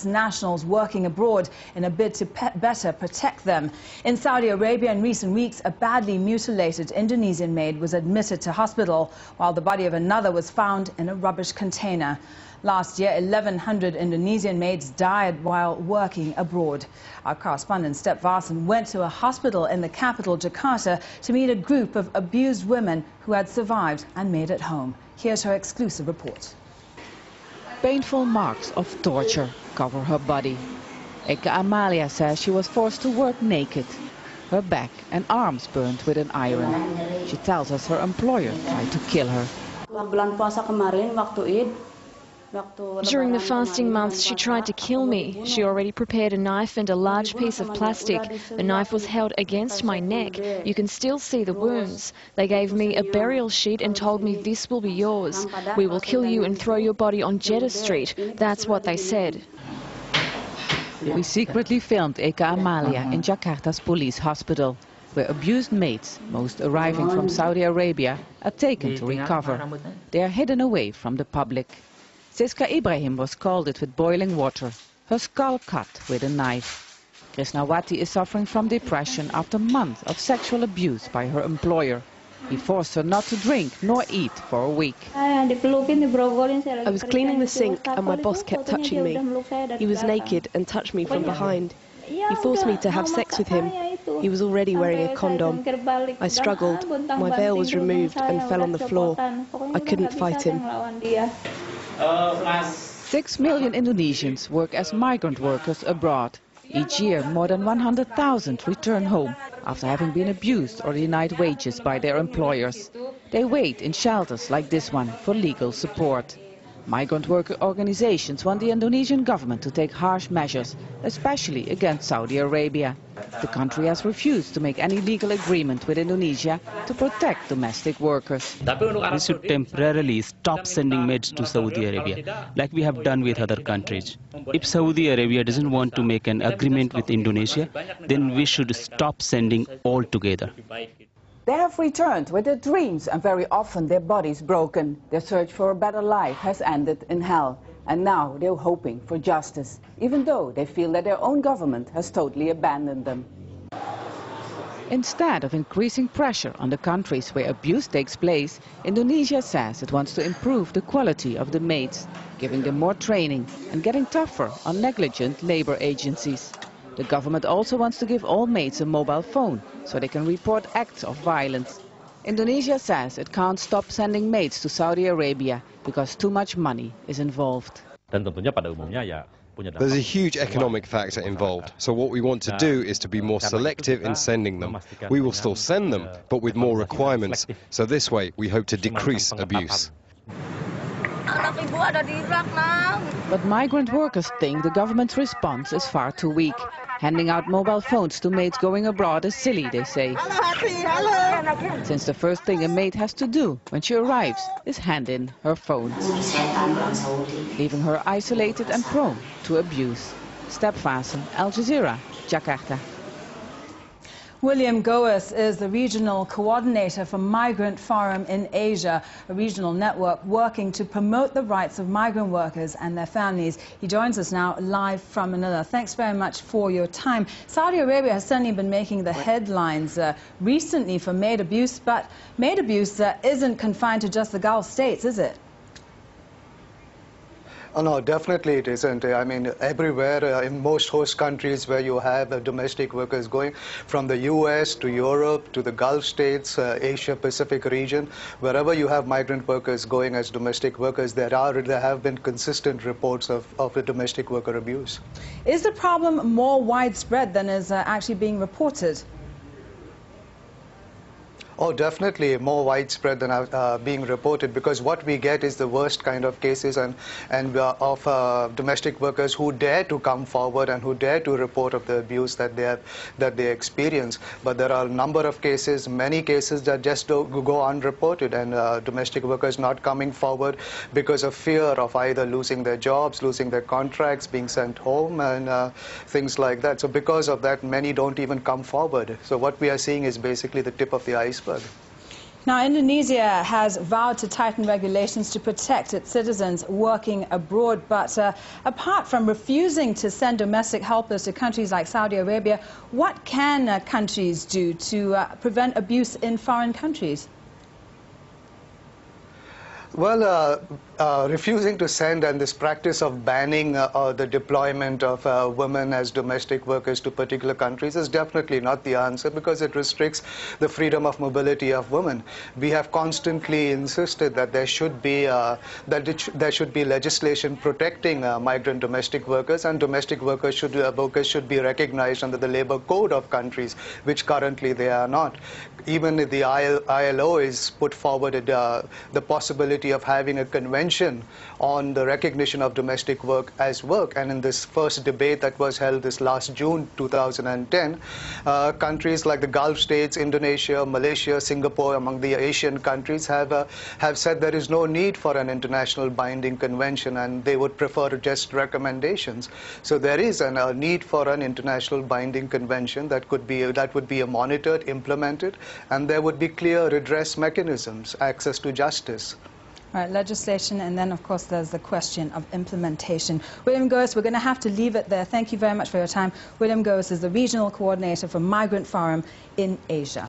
nationals working abroad in a bid to better protect them. In Saudi Arabia in recent weeks, a badly mutilated Indonesian maid was admitted to hospital, while the body of another was found in a rubbish container. Last year, 1,100 Indonesian maids died while working abroad. Our correspondent Step Varson went to a hospital in the capital, Jakarta, to meet a group of abused women who had survived and made it home. Here's her exclusive report. Painful marks of torture cover her body. Eka Amalia says she was forced to work naked. Her back and arms burned with an iron. She tells us her employer tried to kill her. During the fasting months, she tried to kill me. She already prepared a knife and a large piece of plastic. The knife was held against my neck. You can still see the wounds. They gave me a burial sheet and told me, "This will be yours. We will kill you and throw your body on Jeddah Street." That's what they said. We secretly filmed Eka Amalia in Jakarta's police hospital, where abused maids, most arriving from Saudi Arabia, are taken to recover. They are hidden away from the public. Siska Ibrahim was scalded with boiling water, her skull cut with a knife. Krishnawati is suffering from depression after months of sexual abuse by her employer. He forced her not to drink nor eat for a week. I was cleaning the sink and my boss kept touching me. He was naked and touched me from behind. He forced me to have sex with him. He was already wearing a condom. I struggled. My veil was removed and fell on the floor. I couldn't fight him. 6 million Indonesians work as migrant workers abroad. Each year, more than 100,000 return home after having been abused or denied wages by their employers. They wait in shelters like this one for legal support. Migrant worker organizations want the Indonesian government to take harsh measures, especially against Saudi Arabia. The country has refused to make any legal agreement with Indonesia to protect domestic workers. We should temporarily stop sending maids to Saudi Arabia, like we have done with other countries. If Saudi Arabia doesn't want to make an agreement with Indonesia, then we should stop sending altogether. They have returned with their dreams and very often their bodies broken. Their search for a better life has ended in hell. And now they're hoping for justice, even though they feel that their own government has totally abandoned them. Instead of increasing pressure on the countries where abuse takes place, Indonesia says it wants to improve the quality of the maids, giving them more training and getting tougher on negligent labor agencies. The government also wants to give all maids a mobile phone so they can report acts of violence. Indonesia says it can't stop sending maids to Saudi Arabia because too much money is involved. There's a huge economic factor involved, so what we want to do is to be more selective in sending them. We will still send them, but with more requirements, so this way we hope to decrease abuse. But migrant workers think the government's response is far too weak. Handing out mobile phones to maids going abroad is silly, they say. Since the first thing a maid has to do when she arrives is hand in her phone, leaving her isolated and prone to abuse. Step Varson, Al Jazeera, Jakarta. William Goes is the regional coordinator for Migrant Forum in Asia, a regional network working to promote the rights of migrant workers and their families. He joins us now live from Manila. Thanks very much for your time. Saudi Arabia has certainly been making the headlines recently for maid abuse, but maid abuse isn't confined to just the Gulf states, is it? Oh, no, definitely it isn't. I mean, everywhere in most host countries where you have domestic workers going from the US to Europe to the Gulf states, Asia Pacific region, wherever you have migrant workers going as domestic workers, there have been consistent reports of the domestic worker abuse. Is the problem more widespread than is actually being reported? Oh, definitely more widespread than being reported, because what we get is the worst kind of cases of domestic workers who dare to come forward and who dare to report of the abuse that they experience. But there are a number of cases, many cases that just go unreported, and domestic workers not coming forward because of fear of either losing their jobs, losing their contracts, being sent home, and things like that. So because of that, many don't even come forward. So what we are seeing is basically the tip of the iceberg. Now, Indonesia has vowed to tighten regulations to protect its citizens working abroad. But apart from refusing to send domestic helpers to countries like Saudi Arabia, what can countries do to prevent abuse in foreign countries? Well, refusing to send and this practice of banning the deployment of women as domestic workers to particular countries is definitely not the answer, because it restricts the freedom of mobility of women. We have constantly insisted that there should be there should be legislation protecting migrant domestic workers, and domestic workers should be recognized under the labor code of countries, which currently they are not. Even the ILO has put forward the possibility of having a convention on the recognition of domestic work as work. And in this first debate that was held this last June 2010, countries like the Gulf states, Indonesia, Malaysia, Singapore, among the Asian countries have said there is no need for an international binding convention, and they would prefer just recommendations. So there is a need for an international binding convention that would be monitored, implemented, and there would be clear redress mechanisms, access to justice. Right, legislation, and then, of course, there's the question of implementation. William Goes, we're going to have to leave it there. Thank you very much for your time. William Goes is the Regional Coordinator for Migrant Forum in Asia.